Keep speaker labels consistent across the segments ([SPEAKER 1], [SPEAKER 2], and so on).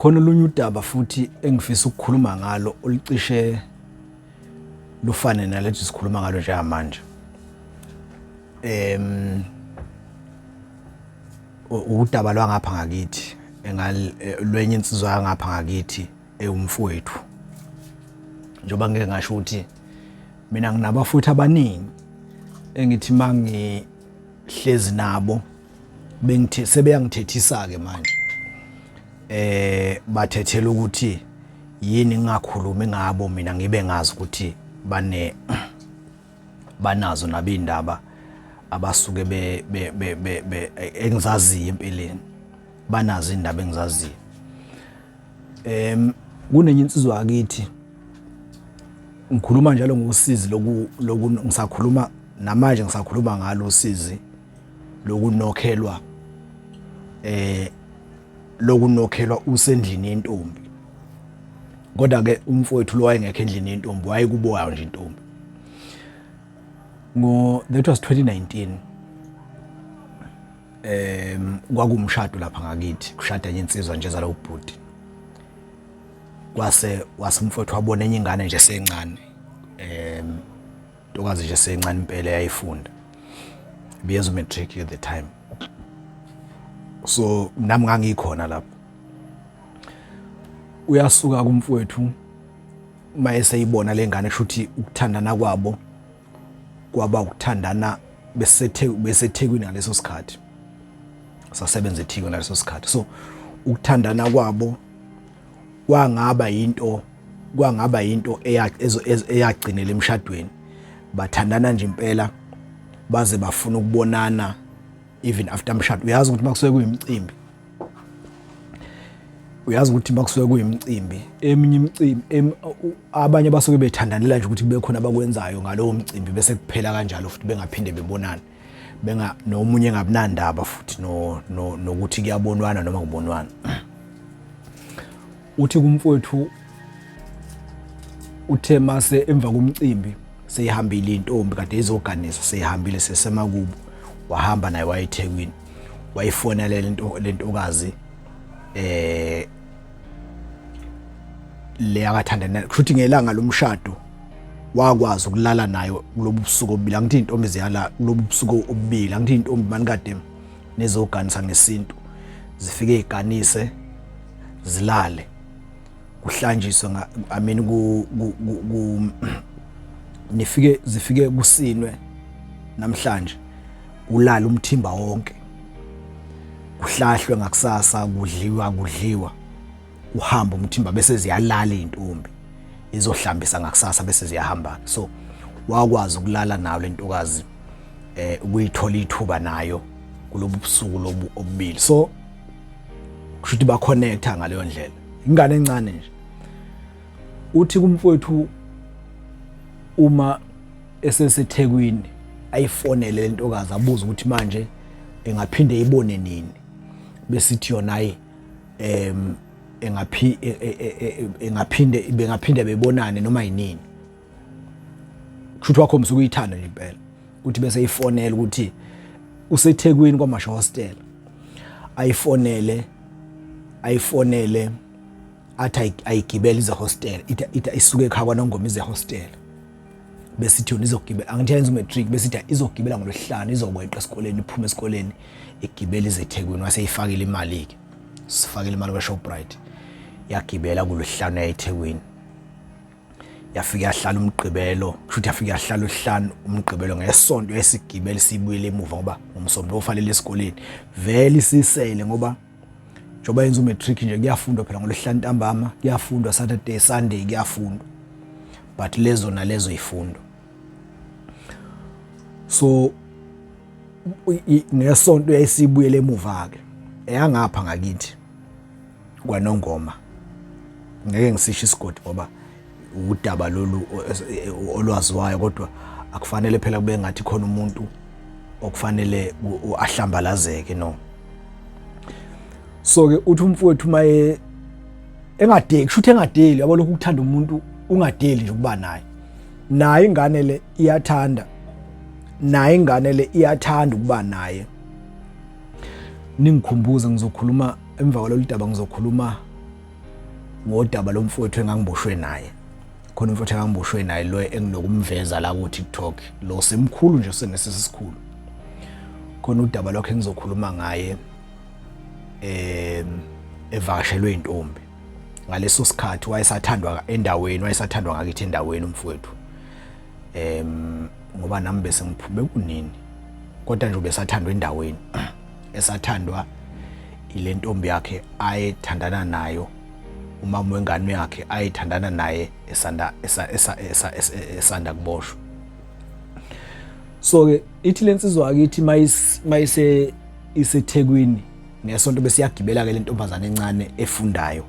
[SPEAKER 1] Khona olunye udaba futhi engifisa ukukhuluma ngalo olucishe lufane nalethi sikhuluma ngalo njengamanje. Udaba lwangapha ngakithi lwenye insizwa yangapha ngakithi umfowethu. Njoba ngeke ngasho ukuthi mina nginabafuthi abaningi engithi mangihlezi nabo sebeyangithethisa ke manje. Bathethela ukuthi yini ngingakhulumi ngabo mina ngibe ngazi ukuthi banazo nabindaba abasuke engizaziyo empeleni, banazo indaba engizaziyo. Kunenye insizwa yakithi ngikhuluma njalo ngosizi loku ngisakhuluma namanje ngisakhuluma ngalo usizi lokunokhelwa lokunokhelwa usendlini yentombi. Kodwa ke umfowethu lo wayengekho endlini yentombi, wayekuboya nje intombi. That was 2019. Kwakumshado lapha ngakithi, kushada nje insizwa nje zalo ubhuti. Wase umfowethu wabona enye ingane nje sencane. Ntokazi nje sencane impela yayifunda. Biyenza matric at the time. So nami ngangikhona lapho. Uyasuka kumfowethu mayeseyibona lengane kushuthi ukuthandana kwabo kwaba ukuthandana beseThekwini ngaleso sikhathi. Sasebenza eThekwini ngaleso sikhathi. So ukuthandana kwabo kwangaba into eyagcinela emshadweni. Bathandana nje impela baze bafuna ukubonana even after umshado. Uyazi ukuthi makusuke kuyimicimbi. Eminye imicimbi abanye basuke bethandanela nje ukuthi kube khona abakwenzayo ngalowo mcimbi bese kuphela kanjalo futhi bengaphinde bebonana. Nomunye engabinandaba futhi nokuthi kuyabonwana noma kubonwana. Uthi kumfowethu uthe mase emva komcimbi seyihambile intombi kade izoganisa, seyihambile sesemakubo. Wahamba naye wayeThekwini, wayifonela lentokazi le akathandana kushuthi ngelanga lomshado wakwazi ukulala nayo kulobu busuku obubili. Angithi intombi ziyala kulobu busuku obubili, angithi intombi manikade nezoganisa ngesintu zifike iganise zilale kuhlanjiswe zifike kusinwe namhlanje ulala umthimba wonke, kuhlahlwe ngakusasa, kudliwa uhamba umthimba bese ziyalala intombi izohlambisa ngakusasa bese ziyahamba. So wakwazi ukulala nayo lentokazi ukuyithola ithuba nayo kulobu busuku lobu obubili. So kushuthi ba connecta ngaleyo ndlela. Ingane encane nje. Uthi kumfowethu uma eseseThekwini ayifonele lentokazi abuza ukuthi manje engaphinde ibone nini. Besithi yona ayi bengaphinde bebonane noma yinini. Kushuthi wakho msukuyithanda nje impela. Uthi bese ifonela ukuthi useThekwini kwaMasha Hostel. Ayifonele athi ayigibela ize hostel. Ita isuke ekhaya kwaNongoma ize hostel. Besithi yona izogibela angithi yenza matric besithi izogibela ngoLwesihlanu izokweqa esikoleni iphuma esikoleni igibela ize eThekwini. Waseyifakile imali ke. Sifakile imali kwaShoprite. Yagibela kuLwesihlanu eThekwini. Yafika yahlala umgqibelo, kushuthi yafika yahlala uhlanu umgqibelo ngesonto esigibela sibuyele emuva ngoba ngomsombuluko ofanele esikoleni. Vele isisele ngoba njoba yenza matric nje kuyafundwa phela ngoLwesihlanu ntambama, kuyafundwa Saturday Sunday kuyafundwa. But lezo nalezo ifundo. So ngesonto yayisibuyele emuva ke eyangapha ngakithi kwaNongoma. Ngeke ngisisho isigodi ngoba udaba lolu olwaziwayo kodwa akufanele phela kube ngathi khona umuntu okufanele ahlambalazeke no. So ke uthi umfowethu maye engadeli kushuthi engadeli yabo lokhu ukuthanda umuntu ungadeli nje ukuba naye ingane le iyathanda ukuba naye. Ningikhumbuze ngizokhuluma emva kwalolu daba ngizokhuluma ngodaba lomfowethu engangiboshwe naye. Khona umfowethu engangiboshwe naye lo enginokumveza la ku TikTok, lo semkhulu nje senesisikhulu. Khona udaba lokho engizokhuluma ngaye evakashelwe intombi. Ngaleso sikhathi wayesathandwa endaweni, wayesathandwa ngakithi endaweni umfowethu. Ngoba nami bese ngiphume kunini. Kodwa nje besathandwa endaweni. Esathandwa ile ntombi yakhe ayethandana nayo, umama wengane yakhe ayethandana naye esanda kuboshwa. So ke ithi lensizwa akithi mayise iseThekwini ngesonto bese yagibela ke le ntombazana encane efundayo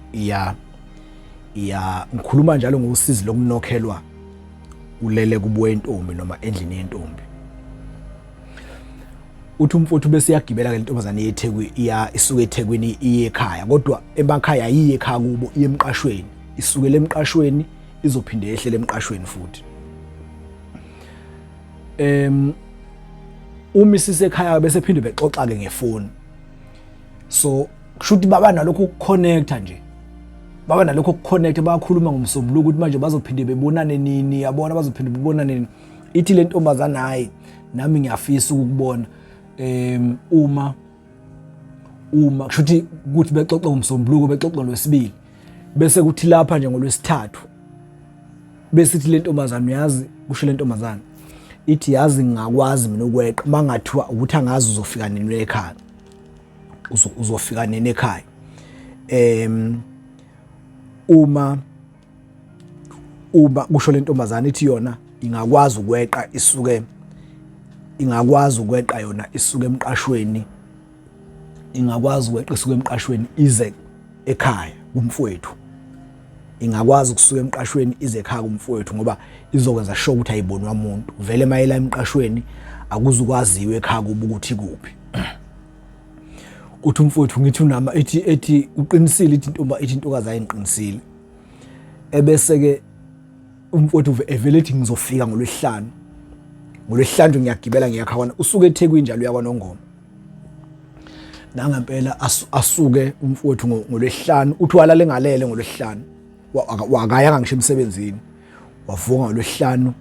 [SPEAKER 1] ngikhuluma njalo ngosizi lokunokhelwa ulele kubuye intombi noma endlini yentombi. Uthi umfowethu bese yagibela ke le ntombazana yeThekwini isuke eThekwini iye ekhaya, kodwa emakhaya ayiye ekhaya kubo, iye emqashweni. Isukele emqashweni izophinde yehlele emqashweni futhi. Uma sisekhaya bese phinde bexoxa ke ngefoni. So kushuthi baba nalokho ukuconnecta nje, baba nalokho ukuconnecta, bayakhuluma ngomsombuluko ukuthi manje bazophinde bebonane nini, yabona bazophinde bebonane nini. Ithi le ntombazana hayi nami ngiyafisa ukubona uma kushuthi ukuthi bexoxa ngomsombuluko, bexoxa ngolwesibili, bese kuthi lapha nje ngolwesithathu bese ithi le ntombazana uyazi, kusho le ntombazana ithi yazi ngingakwazi mina ukweqa mangathiwa ukuthi angazi uzofika nini ekhaya, uzofika nini ekhaya. Uma kusho le ntombazana ithi yona ingakwazi ukweqa yona isuke emqashweni, ingakwazi ukweqa isuke emqashweni ize ekhaya kumfowethu. Ingakwazi ukusuka emqashweni ize ekhaya kumfowethu ngoba izokwenza sure ukuthi ayibonwa umuntu. Vele mayela emqashweni akuzukwaziwe ekhaya kuba ukuthi kuphi. Uthi umfowethu ngithi unama ethi uqinisile, ithi intokazi ayinqinisile. Ebese ke umfowethu evele ethi ngizofika ngolwesihlanu. Ngolwesihlanu ngiyagibela ngiyakhona, usuke eThekwini njalo uyaKwaNongoma. Nangempela asuke umfowethu ngolwesihlanu, uthi walale ngalele ngolwesihlanu. Wakayanga ngisho emsebenzini. Wavuka ngolwesihlanu,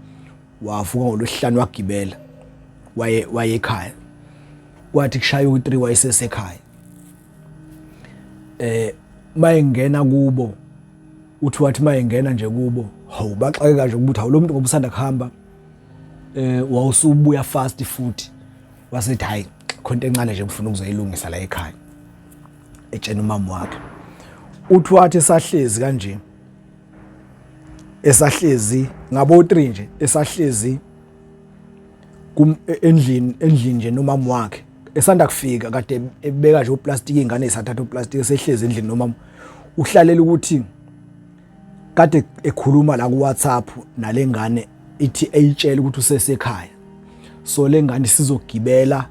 [SPEAKER 1] wagibela waye ekhaya. Kwathi kushaya u3 wayesesekhaya. Mayengena kubo, uthi wathi mayengena nje kubo, hawu baxakeka nje ukuthi hawu lo muntu ngobusanda kuhamba, wawusubuya fast futhi. Wasethi hayi khonto encane nje ngifuna ukuzoyilungisa la ekhaya, etshena umama wakhe. Uthi wathi esahlezi kanje, esahlezi ngabo3 nje, esahlezi endlini nje nomama wakhe, esanda kufika kade ebeka nje uplastic, ingane esathatha uplastic esehlezi endlini nomama. Uhlalela ukuthi kade ekhuluma la ku WhatsApp nalengane ithi ayitshela ukuthi usesekhaya. So lengane sizogibela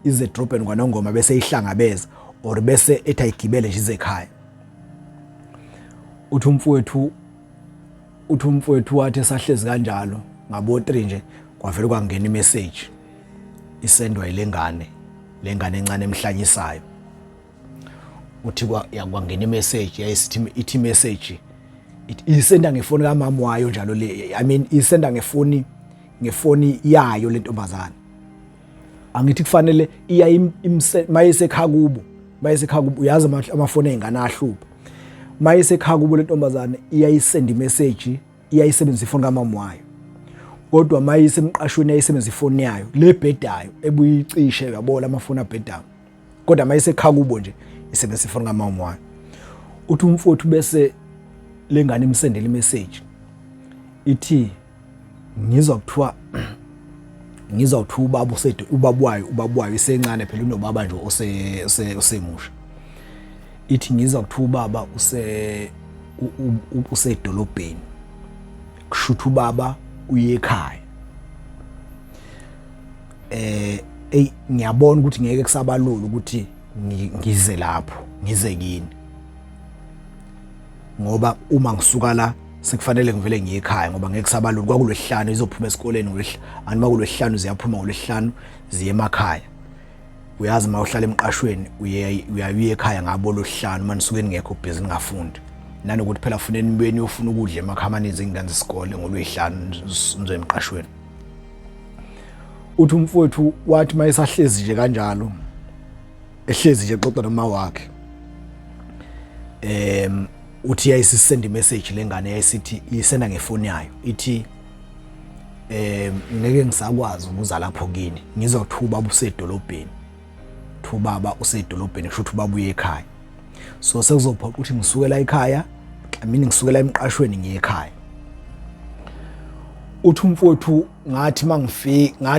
[SPEAKER 1] ize drop kwaNongoma bese ihlangabeza or bese ethi ayigibele nje izekhaya. Uthi umfowethu wathi esahlezi kanjalo ngabo3 nje kwavela kwangena imessage isendwa ilengane, lengane encane emhlanyisayo. Uthi kwangena imessage ithi message isenda ngefoni kamama wayo njalo le, I mean isenda ngefoni yayo le ntombazana. Angithi kufanele iya mayisekhaya kubo, uyazi amafoni ezingane ahlupha. Mayisekhaya kubo le ntombazana iyayisenda imessage, iyayisebenzisa ifoni kamama wayo. Kodwa mayisemqashweni ayisebenzisa ifoni yayo le bhedayo ebuyicishe, yabona amafoni abhedayo. Kodwa mayisekhaya kubo nje isebenzisa ifoni kamama wayo. Uthi umfowethu bese lengane imsendela imessage ithi ngizwa ubaba ubaba isencane phela unobaba nje osemusha. Ithi ngizwa ukuthi ubaba usedolobheni, kushuthi ubaba uye ekhaya. Ngiyabona ukuthi ngeke kusabalula ukuthi ngize lapho, ngize kini, ngoba uma ngisuka la sekufanele ngivele ngiye ekhaya ngoba ngeke kusabalula. KwakuLwesihlanu izophuma esikoleni ngolwesihlanu, makuLwesihlanu ziyaphuma ngolwesihlanu ziye emakhaya. Uyazi uma uhlala emqashweni uya ekhaya ngabo Lwesihlanu, manje suke ngekho busy ningafundi. nanokuthi phela kufanele nibuye niyofuna ukudla emakhamanizi ingane zesikole ngolwesihlanu nizo emqashweni. Uthi umfowethu wathi mayesahlezi nje kanjalo ehlezi nje xoxa noma wakhe uthi yayisisend message lengane yayisithi isenda ngefoni yayo ithi ngeke ngisakwazi ukuza lapho kini ngizothuba ubusedolobheni thubaba usedolobheni kusho ukuthi ubabuye ekhaya so sekuzophoqa ukuthi ngisukela ekhaya mina ngisukela emqashweni ngiye ekhaya. Uthi umfowethu ngathi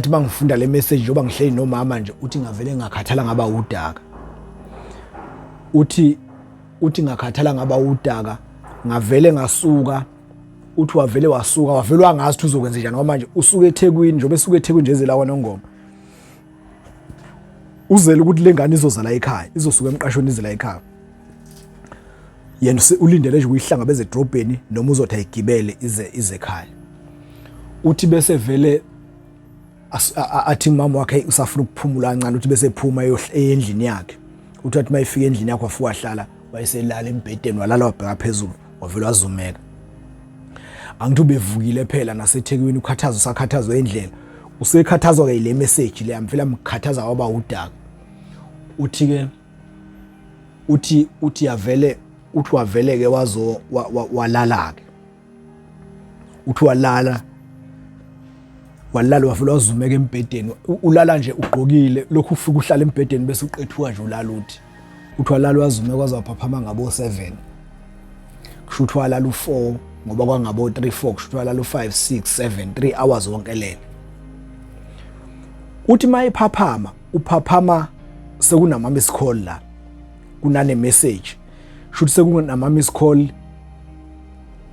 [SPEAKER 1] mangifunda le message njoba ngihleli nomama nje uthi ngavele ngakhathala ngaba udaka. Uthi ngakhathala ngaba udaka ngavele ngasuka. Uthi wavele wasuka wavele wangazi ukuthi uzokwenza njani ngoba manje usuke eThekwini njobe esuke eThekwini nje ezela kwaNongoma uzela ukuthi lengane izoza la ekhaya izosuka emqashweni izela ekhaya yena ulindele nje uyihlangabeze edrobheni noma uzothi ayigibele ize ekhaya. Uthi bese vele athi mama wakhe usafuna ukuphumula kancane uthi bese ephuma endlini yakhe. Uthi wathi mayifika endlini yakhe wafuka wahlala wayeselala embedeni walala wabheka phezulu wavele wazumeka. Angithi ubevukile phela naseThekwini ukhathazo sakhathazwa endlela usekhathazwa ke ile message le amfela mkhathaza waba udaka. Uthi ke uthi wavele ke walala ke uthi walala wavele wazumeka embedeni ulala nje ugqokile lokhu ufika uhlala embedeni bese uqethuka nje ulala uthi walala wazumeka kwaze waphaphama ngabo 7 kusho ukuthi walala u4 ngoba kwangabo 3 4 kusho ukuthi walala u5 6 7 3 hours wonke lele. Uthi mayiphaphama uphaphama sekunama miss call la kunane message should sekunama miss call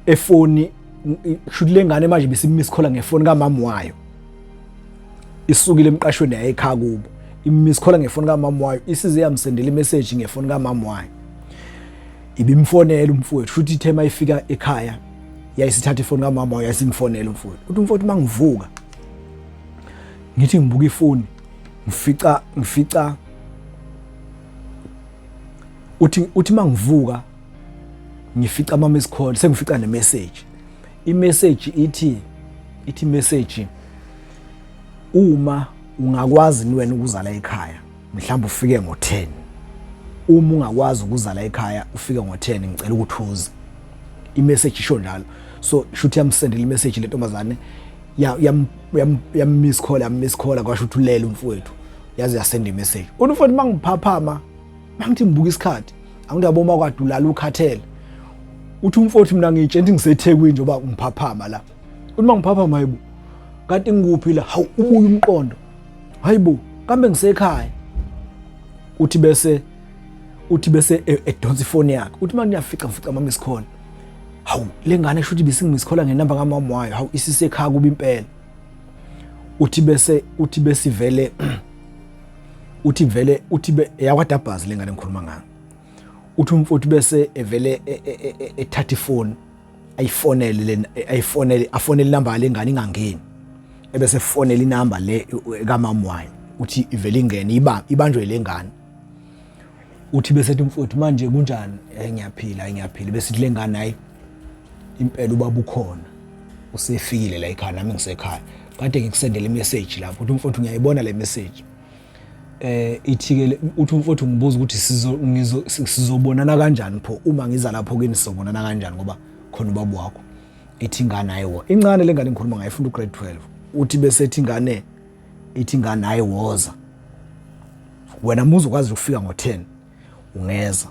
[SPEAKER 1] efoni should lengane manje bisi miss call ngefoni kamama wayo isukile emqashweni yaye ekhaya kubo imiss call ngefoni kamama wayo isize yamsendela imessage ngefoni kamama wayo ibimfonela umfowethu should ithema ifika ekhaya yayisithatha ifoni kamama wayo yasingifonela umfowethu. Uthi umfowethu mangivuka ngithi ngibuka ifoni ngifica uthi mangivuka ngifica ama miss call sengifica ne message. I-message ithi message uma ungakwazi wena ukuzala ekhaya mhlawumbe ufike ngo10 uma ungakwazi ukuzala ekhaya ufike ngo10 ngicela ukuthi uze. I-message isho njalo so shothi yamsendela i-message le ntombazane yam miss call kwasho ukuthi ulele umfowethu yaze yasenda i-message. Umfowethu mangiphaphama mangithi ngibuka isikhathi angithi yaboma kwadulala ukhathele. Uthi umfowethu mina ngitshela ngiseThekwini njoba ngiphaphama la uthi mangiphaphama hayibo kanti ngikuphi la hawu ubuye umqondo hayibo kambe ngisekhaya. Uthi bese edonsa ifoni yakhe uthi manje ngiyafica ama miss call hawu lengane esho ukuthi bisingimiss call ngenamba kamama wayo hawu isisekhaya kuba impela. Uthi bese vele yakwaDabhazi lengane ngikhuluma ngayo. Uthi umfowethu bese evele ethatha ifoni afonele inamba lengane ingangeni ebese fonela inamba le kamama wayo uthi ivele ingene ibanjwe lengane. Uthi bese ethi umfowethu manje kunjani ngiyaphila bese lengane hayi impela ubaba ukhona usefikile la ekhaya nami ngisekhaya kade ngikusendela imessage lapho. Uthi umfowethu ngiyayibona le message ithikele. Uthi umfowethu ngibuza ukuthi sizobonana kanjani pho uma ngiza lapho kini sizobonana kanjani ngoba khona ubaba wakho. Ithi ingane hayiwo incane lengane ngikhuluma ngayo ifunda ugrade 12. Uthi bese ethi ingane hayiwoza wena muzi ukwazi ukufika ngo10 ungeza.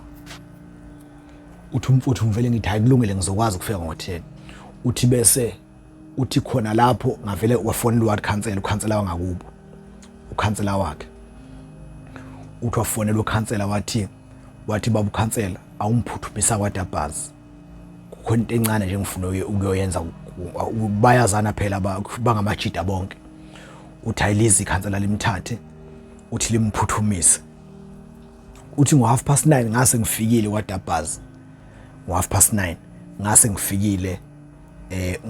[SPEAKER 1] Uthi umfowethu ngivele ngithi hayi kulungile ngizokwazi ukufika ngo10. Uthi bese uthi khona lapho ngavele wafonela ukhansela wangakubo ukhansela wakhe. Uthi wafonela ukhansela wathi baba ukhansela awumphuthumisa kwaDabhazi kukhona into encane nje ngifuna ukuyoyenza bayazana phela bangamajida bonke. Uthi ayilizi ikhansela limthathe uthi limphuthumise. Uthi ngo9:30 ngase ngifikile kwaDabhazi ngo9:30 ngase ngifikile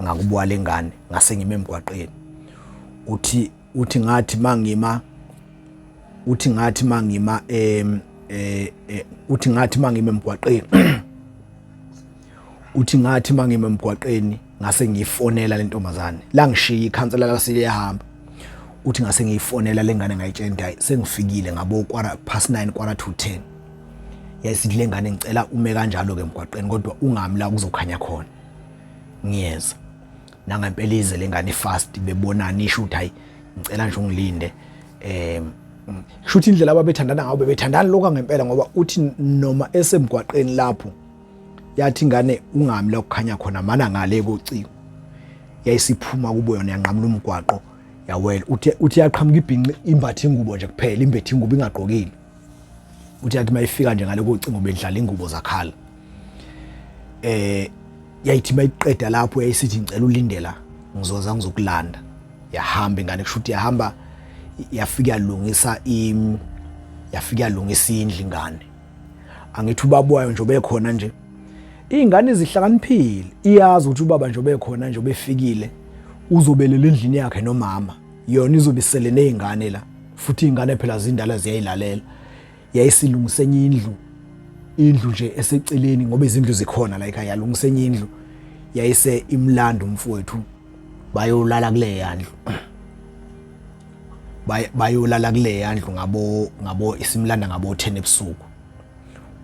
[SPEAKER 1] ngakubuka lengane ngase ngime emgwaqeni. Uthi ngathi mangima emgwaqeni uthi ngathi mangime emgwaqeni ngase ngiyifonela le ntombazane la ngishiya ikhansela la siyahamba uthi ngase ngiyifonela lengane ngayitshela ukuthi sengifikile ngabo 9:15 10 yasithi lengane ngicela ume kanjalo ke emgwaqeni kodwa ungami la kuzokhanya khona ngiyeza nangempela ize lengane fast bebonana isho ukuthi hayi ngicela nje ungilinde shuthi indlela ababethandana ngawo bebethandana lokho ngempela ngoba uthi noma esemgwaqeni lapho yathi ingane ungami la kukhanya khona mana ngale kociko yayisiphuma kubo yona yanqamula umgwaqo yawela uthi yaqhamuka ibhinqi imbathe ingubo nje kuphela imbethe ingubo ingaqokile uthi yathi mayifika nje ngale kocingo bedlala ingubo zakhala yayithi mayiqeda lapho yayisithi ngicela ulindela ngizoza ngizokulanda yahamba ingane kushuthi yahamba yafika yalungisa indlu ingane angithi ubaba nje obekhona nje ingane izihlakaniphile iyazi ukuthi ubaba nje obekhona nje obefikile uzobelela endlini yakhe nomama yona izobisele nezingane la futhi ingane phela zindala ziyayilalela yayisilungisa enye indlu nje eseceleni ngoba izindlu zikhona la ekhaya yalungisa enye indlu yayise imlando umfowethu bayolala kule yandlu bayolala kule yandlu ngabo isimlanda ngabo 10 ebusuku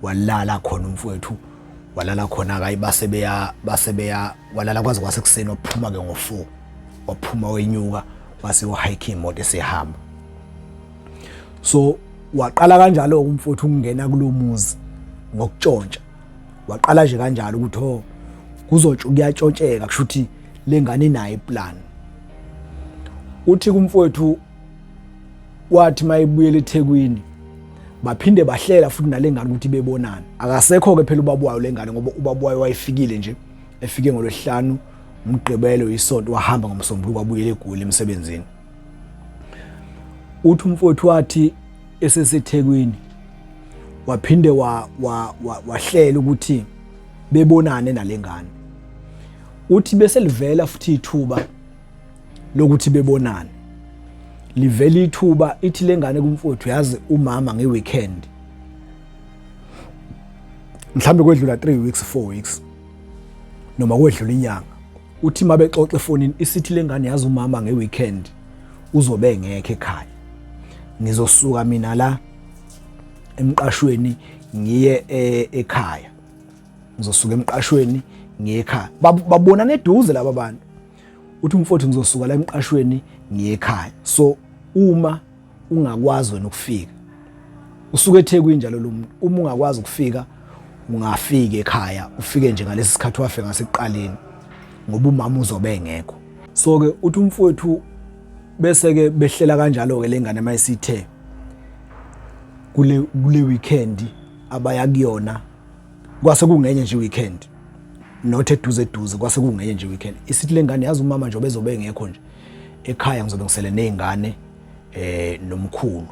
[SPEAKER 1] walala khona umfowethu walala khona akayi basebeya walala kwaze kwasekuseni waphuma ke ngo4 waphuma wenyuka wase hike imoto esehamba so waqala kanjalo umfowethu ukungena kulomuzi ngokutshontsha waqala nje kanjalo ukuthi kuyatshotsheka kushuthi lengane inayo iplan uthi kumfowethu wathi mayibuyela eThekwini baphinde bahlela futhi nalengane ukuthi bebonana akasekho ke phela ubaba wayo lengane ngoba ubaba wayo wayifikile nje efike ngolwesihlanu umgqibelo isonto wahamba ngomsombuluko wabuyela eGoli emsebenzini uthi umfowethu wathi eseseThekwini waphinde wahlela ukuthi bebonane nalengane uthi bese livela futhi ithuba lokuthi bebonane livela ithuba ithi lengane kumfowethu yazi umama ngeweekend mhlambe kwedlula 3 weeks 4 weeks noma kwedlula inyanga uthi mabexoxa efonini isithi lengane yazi umama ngeweekend uzobe ngeke ekhaya ngizosuka mina la emqashweni ngiye ekhaya ngizosuka emqashweni ngiye ekhaya babonana eduze laba bantu uthi umfowethu ngizosuka la emqashweni ngiye ekhaya so uma ungakwazi wena ukufika usuke eThekwini njalo lo muntu uma ungakwazi ukufika ungafika ekhaya ufike nje ngalesi sikhathi wafika ngasekuqaleni ngoba umama uzobe engekho so ke uthi umfowethu bese ke behlela kanjalo ke lengane mayisithe kule weekend abaya kuyona kwase kungenye nje weekend not eduze kwase kungenye nje weekend isithi lengane yazi umama nje obezobe engekho nje ekhaya ngizobe ngisele nezingane nomkhulu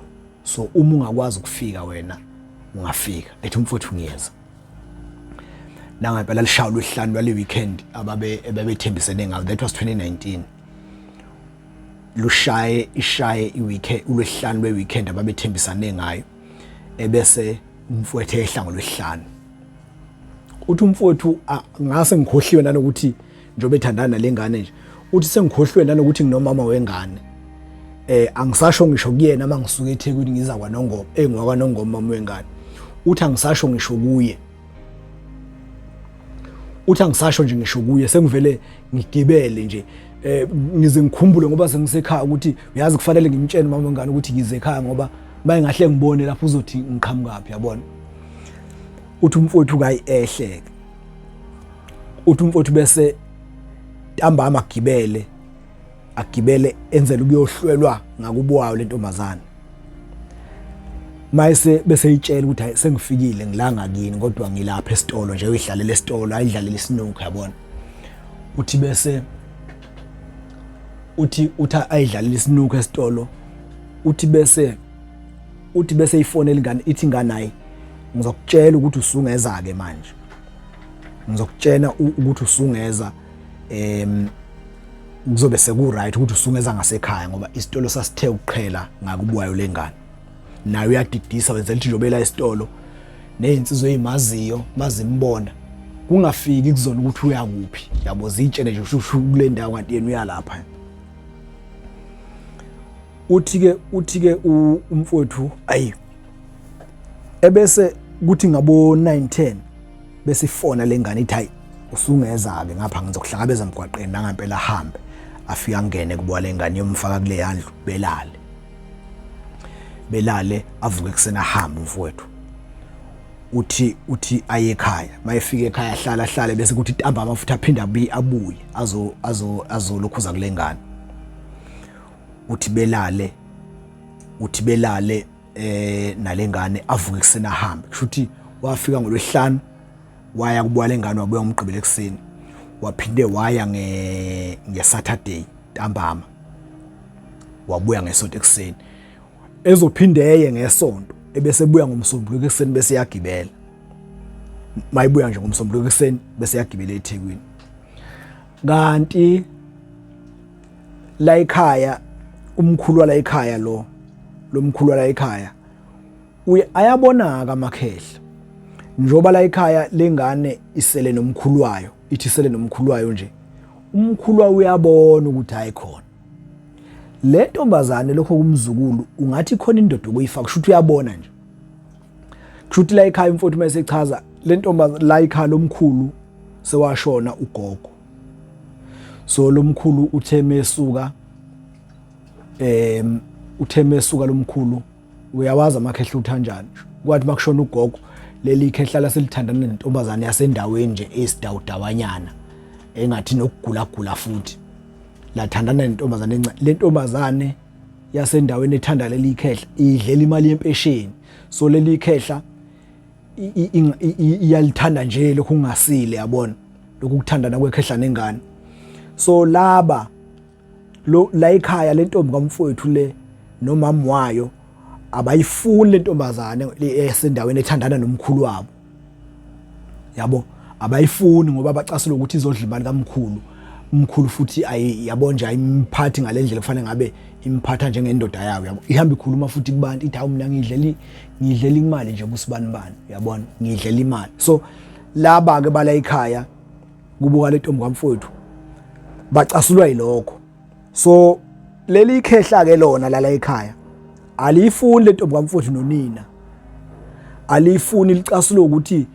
[SPEAKER 1] so uma ungakwazi ukufika wena ungafika ethi umfowethu ngiyeza nangempela lishawa lwesihlanu lwale weekend ababethembisene ngayo that was 2019 ishaye iweekend ulwesihlanu lweweekend ababethembisane ngayo ebese umfowethu ehlango lwesihlanu uthi umfowethu ngase ngikhohliwe nanokuthi njobe ethandana nalengane nje uthi sengikhohliwe nanokuthi nginomama wengane angisasho ngisho kuyena mangisuka eThekwini ngiza kwaNongoma engwakwaNongoma mama wengane uthi angisasho ngisho kuye uthi angisasho nje ngisho kuye sengivele ngigibele nje ngize ngikhumbule ngoba sengisekhaya ukuthi uyazi kufanele ngimtshene mama wengane ukuthi ngize ekhaya ngoba maye ngahle ngibone lapho uzothi ngiqhamukapi yabona uthi umfowethu kayi ehleke uthi umfowethu bese ntambama agibele enzela ukuyohlwelwa ngakubowayo lentombazana mayise bese itshela ukuthi hayi sengifikile ngilanga kini kodwa ngilapha esitolo nje uyidlalela esitolo ayidlalela isinooka yabona uthi bese uthi ayidlalela isinooka esitolo uthi bese ifonela ingane ithi nganayi ngizokutshela ukuthi usungeza ke manje ngizokutshela ukuthi usungeza kuzobe seku right ukuthi usungeza ngasekhaya ngoba isitolo sasithe ukuqhela ngakubuwayo lengane nayo uyadidisa wenzela ukuthi njobela isitolo nezinsizwe ezimaziyo mazimbona kungafiki kuzona ukuthi uya kuphi yabo zitshele nje ushushu kule ndawo kanti yena uya lapha. Uthi ke umfowethu ayi ebese kuthi ngabo 9:10 bese ifona lengane ithi hayi usungeza ke ngapha ngizokuhlangabeza emgwaqeni la ngempela ahambe afika ngene kubuka lengane yomfaka kule yandlu belale avuke kusena hamba umfowethu. Uthi aye ekhaya mayefika ekhaya hlala bese kuthi ntambama futhi aphinda abuye azolokhuza kule ngane. Uthi belale nalengane avuke kusena hambe kusho ukuthi wafika ngolwesihlanu waya kubuka lengane wabuya umgqibelo ekseni waphinde waya ngeSaturday ntambama wabuya ngesonto ekseni ezophinde eye ngesonto ebese buya ngomsombuluko ekseni bese yagibela mayibuya nje ngomsombuluko ekseni bese yagibela eThekwini. Kanti la ekhaya umkhulu wala ekhaya lo mkhulu wala ekhaya ayabonaka amakhehla njoba la ekhaya lengane isele nomkhulu wayo ithi isele nomkhulu wayo nje umkhulu wayo uyabona ukuthi ayikhona le ntombazane lokho kumzukulu ungathi khona indoda okuyifaka kusho ukuthi uyabona nje kusho ukuthi la ekhaya umfowethu mase echaza le ntombazane la ekhaya lomkhulu sewashona ugogo. So lo mkhulu uthe mesuka lomkhulu uyawazi amakhehla uthanjani kwathi makushona ugogo leli khehla laselithandana nentombazane yasendaweni nje esidawudawanyana engathi nokugula futhi lathandana nentombazane encane. Le ntombazane yasendaweni ethanda leli khehla idlela imali yempesheni. So leli khehla iyalithanda nje lokhu kungasile yabona lokhu kuthandana kwekhehla nengane. So la ekhaya le ntombi kamfowethu le nomama wayo abayifuni le ntombazane esendaweni ethandana nomkhulu wabo yabo abayifuni ngoba bacasula ukuthi izodla imali kamkhulu. Umkhulu futhi yabo nje ayimphathi ngalendlela kufanele ngabe imphatha njengendoda yayo yabo ihamba ikhuluma futhi kubantu ithi hawu mina ngidlela imali nje kusibanibani yabona ngidlela imali. So laba ke bala ekhaya kubuka le ntombi kamfowethu bacasulwa yilokho. So leli khehla ke lona la ekhaya alifuni le ntombi kamfowethu nonina alifuni licasula ukuthi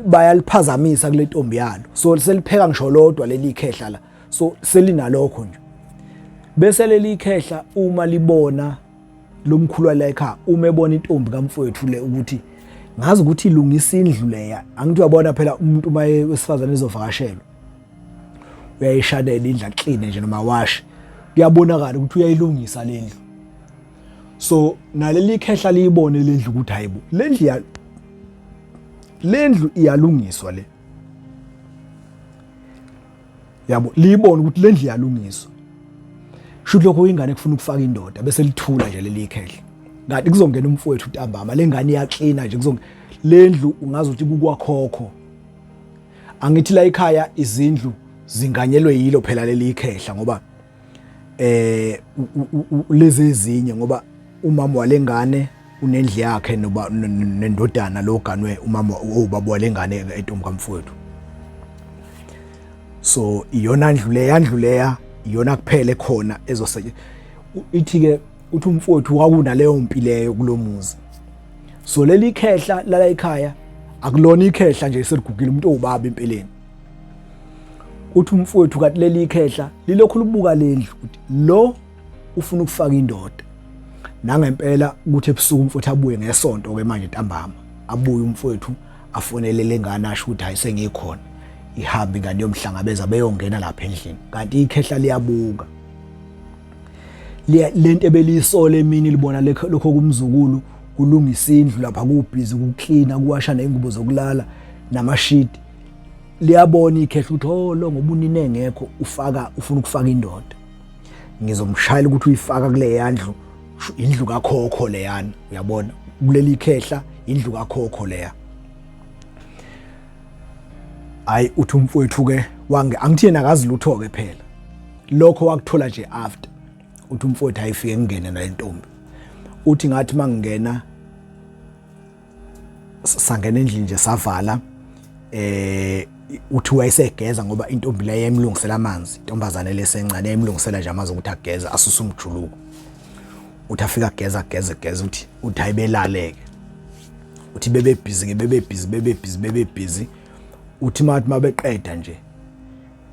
[SPEAKER 1] bayaliphazamisa kule ntombi yalo. So selipheka ngisho lodwa leli khehla la. So selinalokho nje bese leli khehla uma libona lomkhulu wala ekhaya uma ebona intombi kamfowethu le ukuthi ngazi ukuthi ilungisa indlu leya angithi uyabona phela umuntu maye wesifazane ezovakashelwa uyayishadela indlu clean nje noma wash kuyabonakala ukuthi uyayilungisa le ndlu. So naleli khehla liyibone le ndlu ukuthi hayibo le ndlu iyalungiswa le yabo liyibone ukuthi le ndlu iyalungiswa shuthi lokho ingane kufuna ukufaka indoda bese lithula nje leli khehla kanti kuzongena umfowethu ntambama le ngane iyaqina nje le ndlu ungazi ukuthi kukwakhokho. Angithi la ekhaya izindlu zinganyelwe yilo phela leli khehla ngoba lezi ezinye ngoba umama walengane unendlu yakhe noba nendodana lo ganwe umama ubaba walengane entombi kamfowethu. So iyona ndlu leya iyona kuphela khona ezoseke ithi ke uthi umfowethu wakunaleyo mpileyo kulomuzi. So leli khehla la ekhaya akulona ikhehla nje seligugile umuntu obaba empeleni. Uthi umfowethu kathi leli khehla lilokhu libuka lendlu ukuthi lo ufuna ukufaka indoda nangempela ukuthi ebusuku umfowethu abuye ngesonto ke manje ntambama abuye umfowethu afonele lengane asho ukuthi hayi sengikhona ihambe ingane yomhlangabeza beyongena lapha endlini kanti ikhehla liyabuka lento ebeliyisola emini libona lokho kumzukulu kulungisa indlu lapha kubhizi ukuklina kuwasha nengubo zokulala namashidi liyabona ikhehla ukuthi oh lo ngoba unine engekho ufuna ukufaka indoda ngizomshayela ukuthi uyifaka kule yandlu indlu kakhokho leyana uyabona kuleli khehla indlu kakhokho leya. Hayi uthi umfowethu ke angithi yena akazi lutho ke phela lokho wakuthola nje after uthi umfowethu ayifike ngene nale ntombi uthi ngathi mangingena sangena endlini nje savala uthi wayesegeza ngoba intombi la yayimlungisela amanzi, intombazane lesencane yayimlungisela nje amanzi ukuthi ageza asuse umjuluko. Uthi afika geza uthi ayibelaleke. Uthi bebe busy uthi mabeqeda nje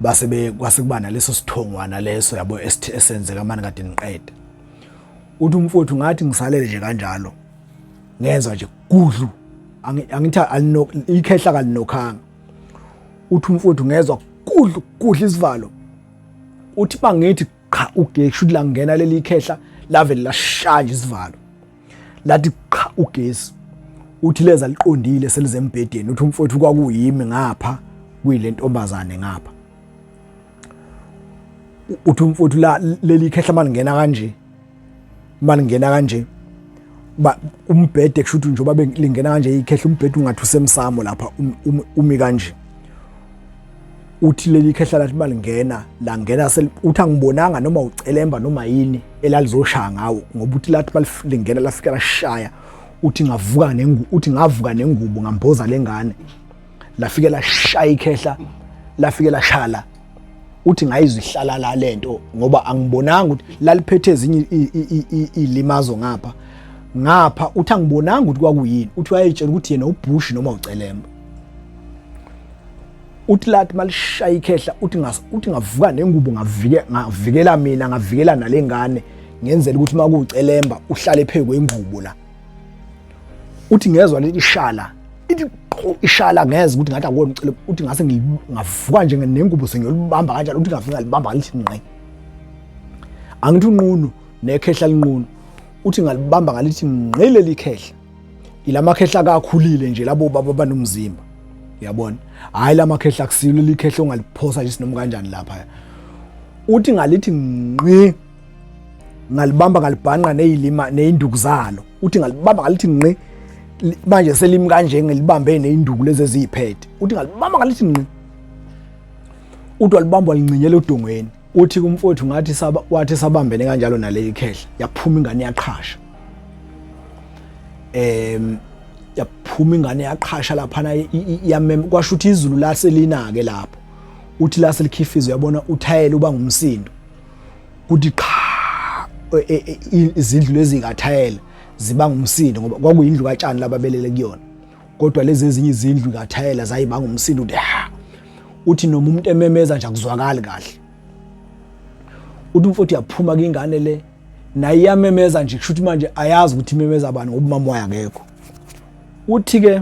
[SPEAKER 1] base kwase kuba naleso sithongwana leso yabo esenzeka manje kade niqeda. Uthi umfowethu ngathi ngisalele nje kanjalo ngenza nje kudlu angithi ikhehla kalinokhanga. Uthi umfowethu ngezwe kudlu isivalo. Uthi bangithi cha ugesi should la ngena leli khehla lavele lashaya isivalo lathi cha ugesi. Uthi leza liqondile selizembhedeni. Uthi umfowethu kwakuyimi ngapha kuyile ntombazane ngapha. Uthi umfowethu la leli khehla malingena kanje ba umbhede kushuthi njoba belingena kanje ikhehla umbhede ungathi usemsamo lapha umi kanje. Uthi leli khehla lathi malingena la ngena uthi angibonanga noma ucelemba noma yini elalizoshaya ngawo ngoba uthi lathi balingena lafika lashaya. Uthi ngavuka nengubo ngamboza lengane lafike lashaya ikhehla lafike lashala. Uthi ngayizwe ihlala la lento ngoba angibonanga ukuthi laliphethe ezinye ilimazo ngapha uthi angibonanga ukuthi kwakuyini. Uthi wayetshela ukuthi yena uBush noma ucelemba. Uthi lathi malishaya ikhehla uthi ngavuka nengubo ngavikela mina ngavikela nalengane ngenzela ukuthi makucelemba uhlale phezu kwengubo la. Uthi ngezwe lithi ishala ngeze ukuthi ngathi akubona ucelemba. Uthi ngase ngavuka nje nengubo sengiyolibamba kanjalo. Uthi ngafika libamba lithi ngqe angithi unqunu nekhehla linqunu. Uthi ngalibamba ngalithi ngqile likhehla ilamakhehla akakhulile nje labo baba banomzimba uyabona. Hayi lamakhehla kusilo likhehla ongaliphosa nje sinoma kanjani lapha. Uthi ngalithi ngqi ngalibamba ngalibhanqa neinduku zalo. Uthi ngalibamba ngalithi ngqi manje selimi kanje ngelibambe neinduku lezi eziphethe. Uthi ngalibamba ngalithi ngqi. Uthi walibamba walinqinyela odongweni. Uthi kumfowethu ngathi wathi sabambene kanjalo nale khehla yaphuma ingane yaqhasha. Yaphuma ingane yaqhasha lapha yamem kwasho ukuthi izulu laselina ke lapho. Uthi la selikhifizwe yabona uthayela uba ngumsindo. Kuthi qha izindlu lezi kathayela ziba ngumsindo ngoba kwakuyindlu kaTshani lababelele kuyona. Kodwa lezi ezinye izindlu kathayela zayiba ngumsindo. Uthi noma umuntu ememeza nje akuzwakali kahle. Uthi umfowethu yaphuma ke ingane le naye iyamemeza nje kushuthi manje ayazi ukuthi imemeza abantu ngoba umama wayo akekho. Uthi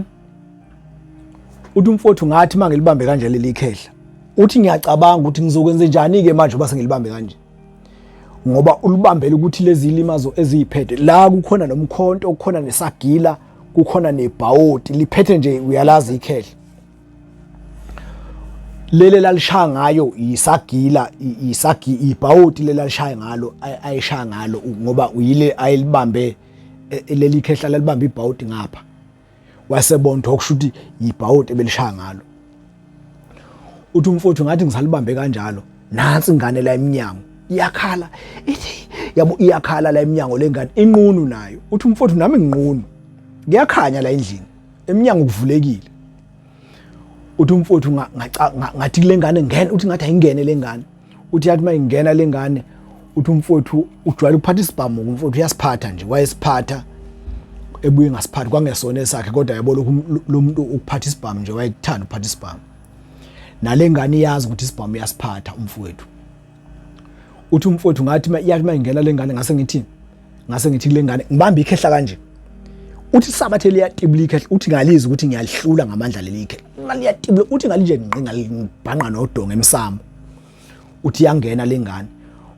[SPEAKER 1] umfowethu ngathi mangelibambe kanje leli khehla. Uthi ngiyacabanga ukuthi ngizokwenza njani ke manje oba sengilibambe kanje. Ngoba ulibambele ukuthi lezi limazo eziphethe la kukhona nomkhonto kukhona nesagila kukhona nebhawoti liphethe nje uyalazi ikhehla. Lele lalishaya ngayo isagila ibhawoti lele lalishaya ngalo ayishaya ngalo ngoba uyile ayilibambe leli khehla lalibambe ibhawoti ngapha. Wasebonda okushuthi ibhawoti belishaya ngalo. Uthi umfowethu ngathi ngisalibambe kanjalo nansi ingane la eminyango iyakhala ithi yabo iyakhala la eminyango lengane inqunu nayo. Uthi umfowethu nami nginqunu kuyakhanya la endlini eminyango kuvulekile. Uthi umfowethu ngathi lengane ngene. Uthi ngathi ayingene lengane. Uthi yathi mayingena lengane. Uthi umfowethu ujwayele ukuphatha isibhamu. Umfowethu uyasiphatha nje wayesiphatha ebuye ngasiphatha kwangesona esakhe kodwa yabo lo muntu ukuphatha isibhamu nje wayekuthanda ukuphatha isibhamu. Nalengane iyazi ukuthi isibhamu uyasiphatha umfowethu. Uthi umfowethu ngathi yathi mayingena lengane ngase ngithi lengane ngibamba ikhehla kanje. Uthi sabathe liyatibula ikhehla. Uthi ngalizi ukuthi ngiyalihlula ngamandla leli ikhehla. Maliyatibula uthi ngalije ngqi ngalibhanqa nodonga emsamo. Uthi yangena lengane.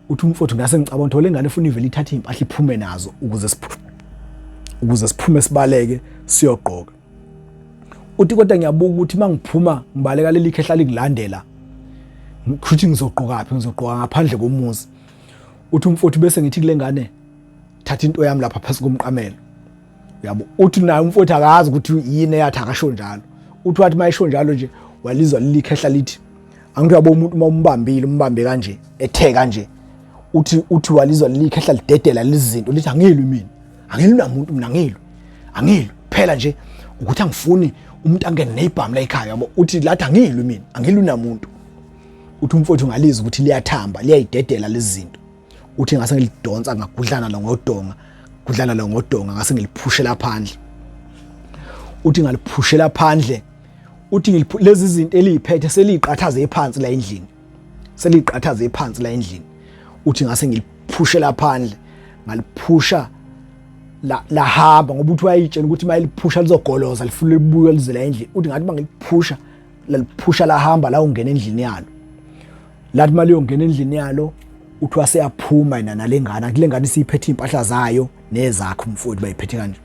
[SPEAKER 1] Uthi umfowethu ngase ngicabanga ukuthi lengane ufuna ivele ithathe impahla iphume nazo ukuze siphume sibaleke siyogqoka. Uthi kodwa ngiyabuka ukuthi mangiphuma ngibaleka leli khehla likulandela ukuthi ngizogqoka ngaphandle komuzi. Uthi umfowethu bese ngithi kulengane thatha into yami lapha phansi komqamelo. Yabo uthi naye umfowethu akazi ukuthi yini eyathi akasho njalo. Uthi wathi mayisho njalo nje walizwa leli khehla lithi angithi yabo umuntu umbambe kanje ethe kanje. Uthi walizwa leli khehla lidedela lezinto lithi angilwi mina. Angilwi namuntu mina angilwi phela nje ukuthi angifuni umuntu angene nebhamu la ekhaya yabo uthi lathi angilwi mina angilwi namuntu uthi umfowethu ngalizwe ukuthi liyathamba liyayidedela lezi zinto uthi ngase ngilidonsa ngagudlana la ngodonga ngase ngiliphushela phandle uthi ngaliphushela phandle uthi lezi zinto eliphethe seliqathaze ephansi la endlini uthi ngase ngiliphushela phandle ngaliphusha la hamba ngoba uthi wayitshela ukuthi mayiliphusha lizogoloza lifule libuye lizela endlini uthi ngathi mangiliphusha laliphusha la hamba la ungena endlini yalo lathi mali yongena endlini yalo uthi waseyaphuma nalengane kule ngane siyiphethe impahla zayo nezakhe umfowethu bayiphethe kanje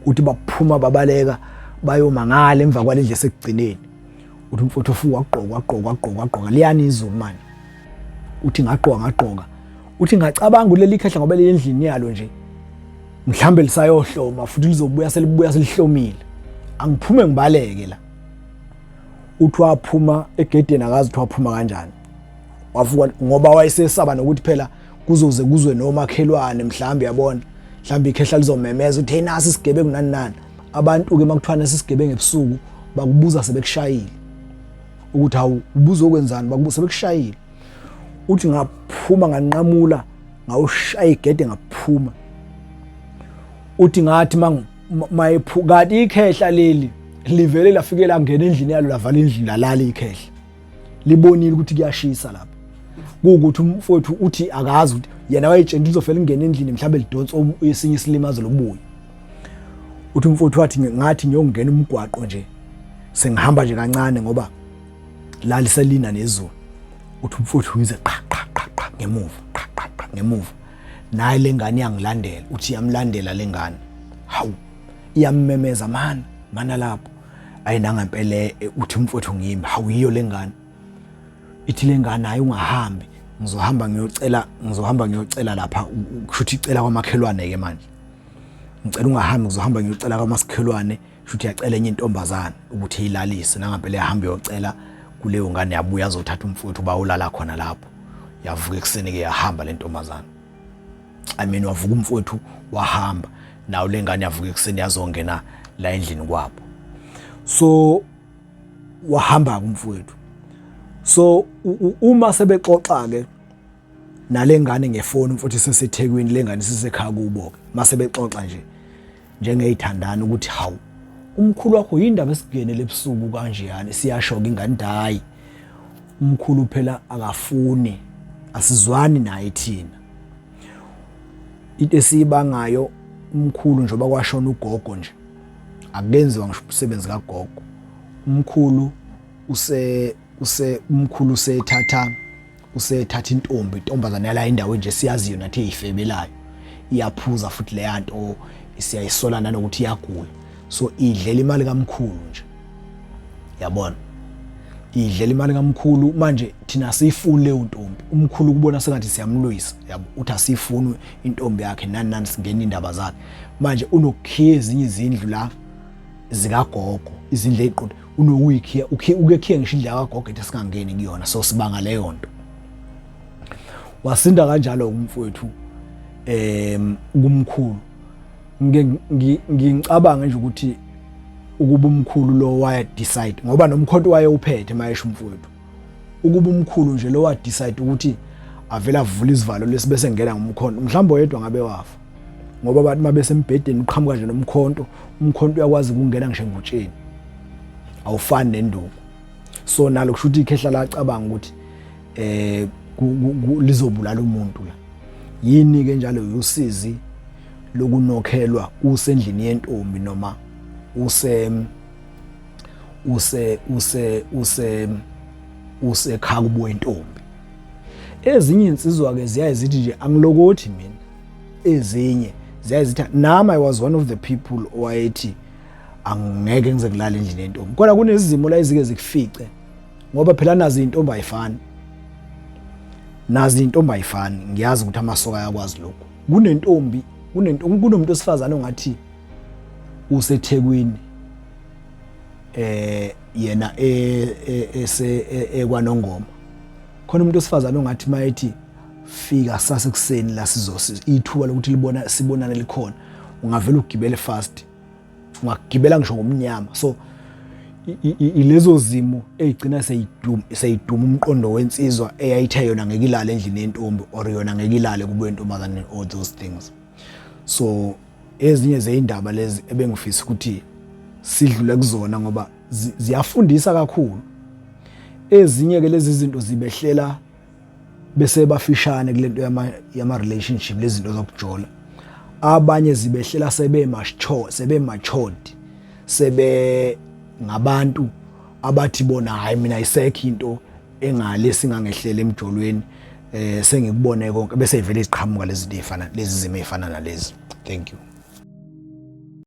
[SPEAKER 1] uthi baphuma babaleka bayomangala emva kwalendle sekugcineni uthi umfowethu ufuka waqoqa liyani izulu manje uthi ngaqoqa uthi ngacabanga leli khehla ngoba le endlini yalo nje mhlambe lisayohloma futhi lizobuya selihlomile angiphume ngibaleke la uthi waphuma egedeni akazi uthi waphuma kanjani wafuka ngoba wayesesaba nokuthi phela kuzoze kuzwe nomakhelwane mhlambe yabona mhlambe ikhehla lizomemeza uthi hey nasi isigebengu nani abantu ke makuthwana sisigebengu ebusuku bakubuza sebekushayile ukuthi hawu ubuzo okwenzani bakubuza sebekushayile uthi ngaphuma nganqamula ngawushaya igede ngaphuma uthi ngathi mayiphukati ikhehla leli livele lafike la ngena endlini yalo lavala endlini lalala ikhehla libonile ukuthi kuyashisa lapha ukuthi umfowethu uthi akazi ukuthi yena wayetshela uzofela ingena endlini mhlawumbe lidonsa esinye isilimazo lobuye uthi umfowethu wathi ngathi ngiyongena umgwaqo nje sengihamba nje kancane ngoba la liselina nezulu uthi umfowethu uyize qa ngemuva naye lengane yangilandela uthi yamlandela lengane hawu iyamemeza mana lapho ayinanga impela uthi umfowethu ngiyimi hawu yiyo lengane ithi lengane hayi ungahambi ngizohamba ngiyocela lapha kushuthi icela kwamakhelwane ke manje ngicela ungahambi ngizohamba ngiyocela kwamakhelwane kushuthi yacela enye intombazana ukuthi eyilalise nangampela yahamba yocela kuleyo ngane yabuya azothatha umfowethu bawulala khona lapho yavuka ekseni ke yahamba le ntombazana wavuka umfowethu wahamba nawo lengane yavuka ekseni yazongena la endlini kwabo so wahamba umfowethu so uma sebexoxa ke nalengane ngefoni umfowethu seseThekwini lengane sisekhaya kubo ke mase bexoxa nje njengeyithandana ukuthi hawu umkhulu wakho yindaba esigenele ebusuku kanje yani siyashoka ingane hayi umkhulu phela akafuni asizwani naye thina into esibangayo umkhulu njoba kwashona ugogo nje akukenziwa ngisho umsebenzi kagogo umkhulu umkhulu usethatha intombazana yala indawo nje siyaziyo nathi eyifebelayo iyaphuza futhi le yanto siyayisola nanokuthi iyagula so idlela imali kaMkhulu nje yabona idlela imali kaMkhulu manje thina siyifuni leyo ntombi umkhulu kubona sengathi siyamlwisa yabo uthi asifuni intombi yakhe nani singena indaba zakhe manje unokhiya ezinye izindlu la zikagogo izindlu eziqonde unokuyikhiya ukekhiya ngisho indlu kagogo ethi singangeni kuyona so sibanga leyo nto wasinda kanjalo umfowethu kumkhulu ngicabanga nje ukuthi ukuba umkhulu lo waya decide ngoba nomkhonto waye uphethe mayesho umfowethu ukuba umkhulu nje lo wa decide ukuthi avela avula isivalo lesibese ngena ngomkhonto mhlawumbe yedwa ngabe wafa ngoba abantu mabese embhedeni uqhamuka nje nomkhonto umkhonto uyakwazi ukungena ngisho ngutsheni awufani nenduku so nalo kusho ukuthi ikhehla la cabanga ukuthi lizobulala umuntu la yini ke njalo usizi lokunokhelwa usendlini yentombi noma usekhaya kubo intombi ezinye insizwa ke ziyazithi nje angilokothi mina ezinye ziyazithi nami I was one of the people owayethi angeke ngize kulala endlini yentombi kodwa kunezimo la ezike zikufice ngoba phela nazi intombi ayifani ngiyazi ukuthi amasoka yakwazi lokho kunomuntu osifazana ongathi useThekwini yena ekwaNongoma khona umuntu osifazana ongathi mayethi fika sasa ekseni la ithuba lokuthi sibonane likhona ungavela ugibele fast ungagibela ngisho ngomnyama so ilezo zimo ezigcina seyiduma umqondo wensizwa eyayithe yona ngeke ilale endlini yentombi or yona ngeke ilale kube intombazane, all those things. So ezinye zeindaba lezi ebengifisa ukuthi sidlule kuzona ngoba ziyafundisa kakhulu. Ezinye ke lezi zinto zibehlela bese bafishane kulento yama relationship, lezi zinto zokujola. Abanye zibehlela sebe matured, sebe ngabantu abathi bona hayi mina isekho into engale singangehlela emjolweni, sengikubone konke bese ivele iziqhamuka lezi zimo ezifana nalezi. Thank you.